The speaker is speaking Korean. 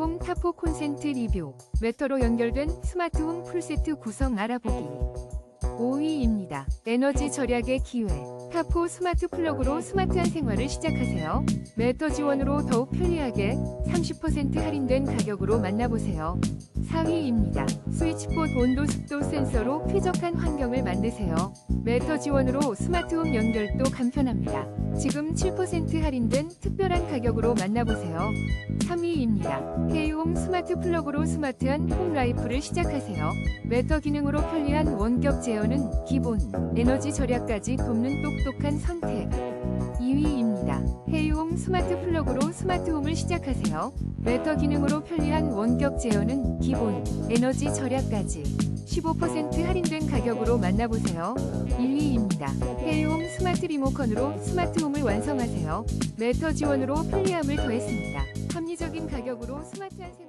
해유홈 타포 콘센트 리뷰, 매터로 연결된 스마트홈 풀세트 구성 알아보기. 5위입니다. 에너지 절약의 기회. 타포 스마트 플러그로 스마트한 생활을 시작하세요. 매터 지원으로 더욱 편리하게 30% 할인된 가격으로 만나보세요. 4위입니다. 스위치봇 온도 습도 센서로 쾌적한 환경을 만드세요. 매터 지원으로 스마트홈 연결도 간편합니다. 지금 7% 할인된 특별한 가격으로 만나보세요. 3위입니다. 해유홈 스마트 플러그로 스마트한 홈라이프를 시작하세요. 매터 기능으로 편리한 원격 제어는 기본, 에너지 절약까지 돕는 똑똑한 선택. 2위입니다. 해유홈 스마트 플러그로 스마트홈을 시작하세요. 매터 기능으로 편리한 원격 제어는 기본, 에너지 절약까지 15% 할인된 가격으로 만나보세요. 1위입니다. 해유홈 스마트 리모컨으로 스마트홈을 완성하세요. 매터 지원으로 편리함을 더했습니다. 합리적인 가격으로 스마트한 생활